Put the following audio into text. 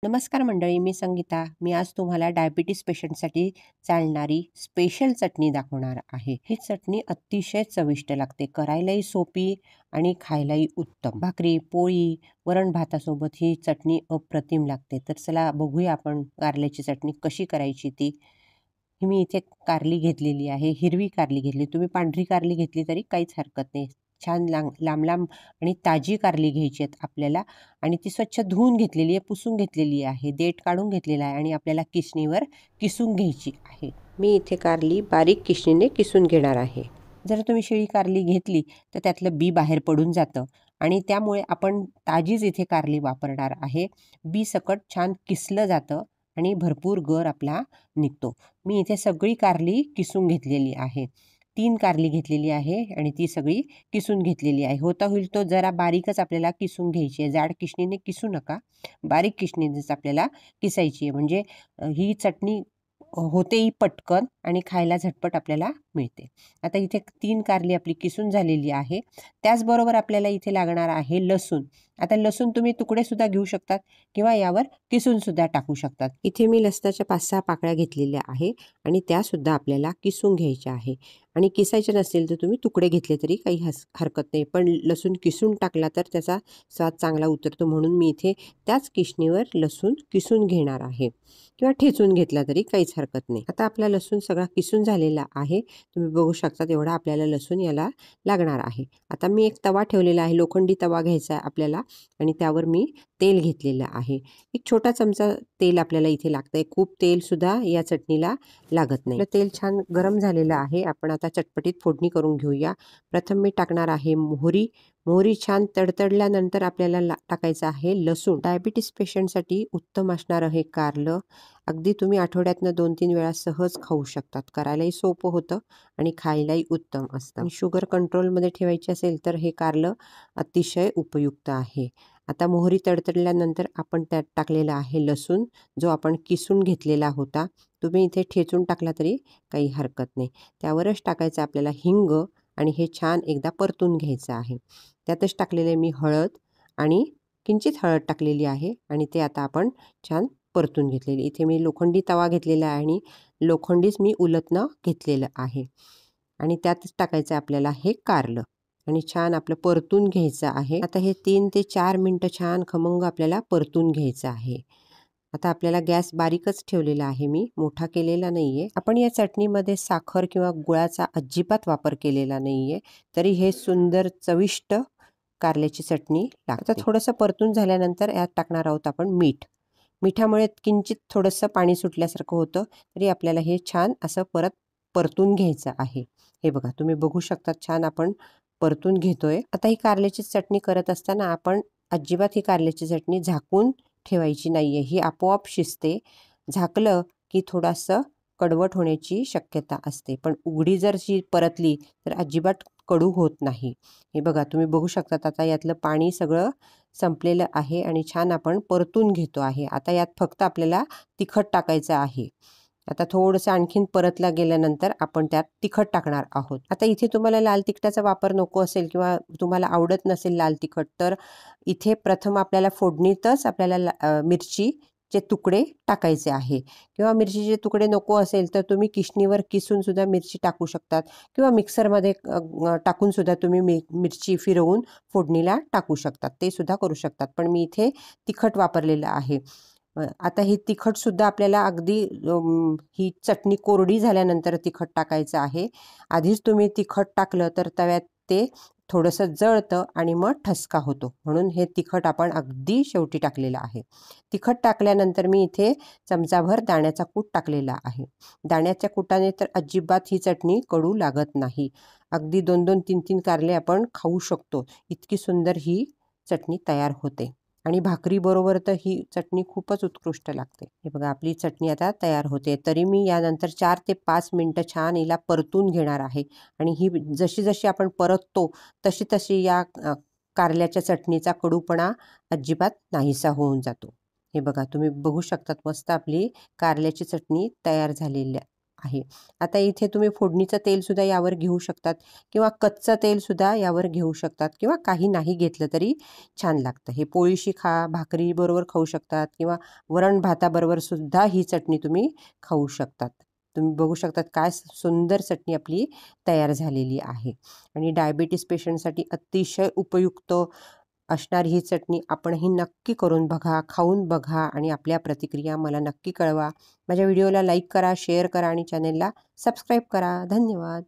नमस्कार मंडळी, मी संगीता. मी आज तुम्हाला डायबिटीज पेशंटसाठी चालणारी स्पेशल चटणी दाखवणार आहे. ही चटणी अतिशय चविष्ट लागते, करायलाही सोपी आणि खायलाही उत्तम. भाकरी, पोळी, वरण भातासोबत ही चटणी अप्रतिम लागते. तर चला बघूया आपण कारल्याची चटणी कशी करायची ती. मी इथे कारली घेतलेली आहे, हिरवी कारली घेतली. तुम्ही पांढरी कारली घेतली तरी काहीच हरकत नाही. छान लांब लांब आणि ताजी कारली घ्यायची आहेत आपल्याला आणि ती स्वच्छ धुवून घेतलेली आहे, पुसून घेतलेली आहे, देठ काढून घेतलेला आहे आणि आपल्याला किसणीवर किसून घ्यायची आहे. मी इथे कारली बारीक किसणीने किसून घेणार आहे. जर तुम्ही शिळी कारली घेतली तर त्यातलं बी बाहेर पडून जातं आणि त्यामुळे आपण ताजीच इथे कारली वापरणार आहे. बी सकट छान किसलं जातं आणि भरपूर गर आपला निघतो. मी इथे सगळी कारली किसून घेतलेली आहे. 3 कारली घेतलेली आहे आणि ती सगळी किसून घेतलेली आहे. होता होईल तो जरा बारीकच आपल्याला किसून घ्यायची आहे. जाड किसणीने किसू नका, बारीक किसणीनेच आपल्याला किसायची आहे. म्हणजे ही चटणी होतेही पटकन आणि खायला झटपट आपल्याला मिळते. आता इथे 3 कारली आपली किसून झालेली आहे. त्याचबरोबर आपल्याला इथे लागणार आहे लसूण. आता लसूण तुम्ही तुकडे सुद्धा घेऊ शकतात किंवा यावर किसून सुद्धा टाकू शकतात. इथे मी लसणाच्या 5-6 पाकळ्या घेतलेल्या आहे आणि त्या सुद्धा आपल्याला किसून घ्यायच्या आहे. आणि किसायचे नसेल तर तुम्ही तुकडे घेतले तरी काही हरकत नाही, पण लसूण किसून टाकला तर त्याचा स्वाद चांगला उतरतो, म्हणून मी इथे त्याच किसणीवर लसूण किसून घेणार आहे किंवा ठेचून घेतला तरी काहीच हरकत नाही. आता आपला लसूण सगळा किसून झालेला आहे. तुम्ही बघू शकता एवढा आपल्याला लसूण याला लागणार आहे. आता मी एक तवा ठेवलेला आहे, लोखंडी तवा घ्यायचा आहे आपल्याला आणि त्यावर मी तेल घेतलेलं आहे. एक छोटा चमचा तेल आपल्याला इथे लागतंय. खूप तेल सुद्धा या चटणीला लागत नाही. तेल छान गरम झालेलं आहे. आपण आता चटपटीत फोडणी करून घेऊया. प्रथम मी टाकणार आहे मोहरी. मोहरी छान तडतडल्यानंतर आपल्याला टाकायचं आहे लसूण. डायबिटीस पेशंटसाठी उत्तम असणारं हे कारलं अगदी तुम्ही आठवड्यातनं 2-3 वेळा सहज खाऊ शकतात. करायलाही सोपं होतं आणि खायलाही उत्तम असतं. आणि शुगर कंट्रोलमध्ये ठेवायची असेल तर हे कारलं अतिशय उपयुक्त आहे. आता मोहरी तडतडल्यानंतर आपण त्यात टाकलेला आहे लसूण, जो आपण किसून घेतलेला होता. तुम्ही इथे ठेचून टाकला तरी काही हरकत नाही. त्यावरच टाकायचं आपल्याला हिंग आणि हे छान एकदा परतून घ्यायचं आहे. त्यातच टाकलेले मी हळद आणि किंचित हळद टाकलेली आहे आणि ते आता आपण छान परतून घेतलेली. इथे मी लोखंडी तवा घेतलेला आहे आणि लोखंडीच मी उलटणं घेतलेलं आहे आणि त्यातच टाकायचं आपल्याला हे कारलं आणि छान आपलं परतून घ्यायचं आहे. आता हे 3 ते 4 मिनटं छान खमंग आपल्याला परतून घ्यायचं आहे. आता आपल्याला गॅस बारीकच ठेवलेला आहे, मी मोठा केलेला नाहीये. आपण या चटणीमध्ये साखर किंवा गुळाचा अजिबात वापर केलेला नाहीये, तरी हे सुंदर चविष्ट कारल्याची चटणी लागते. आता थोडंसं परतून झाल्यानंतर यात टाकणार आहोत आपण मीठ. मिठामुळे किंचित थोडंसं पाणी सुटल्यासारखं होतं, तरी आपल्याला हे छान असं परत परतून घ्यायचं आहे. हे बघा, तुम्ही बघू शकता छान आपण परतून घेतोय. आता ही कारल्याची चटणी करत असताना आपण अजिबात ही कारल्याची चटणी झाकून ठेवायची नाहीये, ही आपोआप शिजते. झाकलं की थोडंसं कडवट होण्याची शक्यता असते, पण उघडी जर जी परतली तर अजिबात कडू होत नाही. हे बघा, तुम्ही बघू शकता आता यातलं पाणी सगळं संपलेलं आहे आणि छान आपण परतून घेतो आहे. आता यात फक्त आपल्याला तिखट टाकायचं आहे. आता थोडंसं आणखीन परतला गेल्यानंतर आपण त्यात तिखट टाकणार आहोत. आता इथे तुम्हाला लाल तिखटाचा वापर नको असेल किंवा तुम्हाला आवडत नसेल लाल तिखट, तर इथे प्रथम आपल्याला फोडणीतच आपल्याला मिरचीचे तुकडे टाकायचे आहे किंवा मिरचीचे तुकडे नको असेल तर तुम्ही किसणीवर किसून सुद्धा मिरची टाकू शकतात किंवा मिक्सरमध्ये टाकून सुद्धा तुम्ही मिरची फिरवून फोडणीला टाकू शकतात, ते सुद्धा करू शकतात. पण मी इथे तिखट वापरलेलं आहे. आता ही तिखटसुद्धा आपल्याला अगदी ही चटणी कोरडी झाल्यानंतर तिखट टाकायचं आहे. आधीच तुम्ही तिखट टाकलं तर तव्यात ते थोडंसं जळतं आणि मग ठसका होतो, म्हणून हे तिखट आपण अगदी शेवटी टाकलेलं आहे. तिखट टाकल्यानंतर मी इथे चमचाभर दाण्याचा कूट टाकलेला आहे. दाण्याच्या कुटाने तर अजिबात ही चटणी कडू लागत नाही. अगदी 2-2, 3-3 कारले आपण खाऊ शकतो, इतकी सुंदर ही चटणी तयार होते आणि भाकरीबरोबर तर ही चटणी खूपच उत्कृष्ट लागते. हे बघा, आपली चटणी आता तयार होते. तरी मी यानंतर 4 ते 5 मिनटं छान हिला परतून घेणार आहे आणि ही जशी जशी आपण परततो तशी तशी या कारल्याच्या चटणीचा कडूपणा अजिबात नाहीसा होऊन जातो. हे बघा, तुम्ही बघू शकतात मस्त आपली कारल्याची चटणी तयार झालेली आहे. आता इथे तुम्ही फोडणीचं तेलसुद्धा यावर घेऊ शकतात किंवा कच्चं तेलसुद्धा यावर घेऊ शकतात किंवा काही नाही घेतलं तरी छान लागतं. हे पोळीशी भाकरीबरोबर खाऊ शकतात किंवा वरण भाताबरोबर सुद्धा ही चटणी तुम्ही खाऊ शकतात. तुम्ही बघू शकतात काय सुंदर चटणी आपली तयार झालेली आहे. आणि डायबिटीस पेशंटसाठी अतिशय उपयुक्त असणारी ही चटणी आपणही नक्की करून बघा, खाऊन बघा आणि आपल्या प्रतिक्रिया मला नक्की कळवा. माझ्या व्हिडिओला लाईक करा, शेअर करा आणि चॅनेलला सबस्क्राईब करा. धन्यवाद.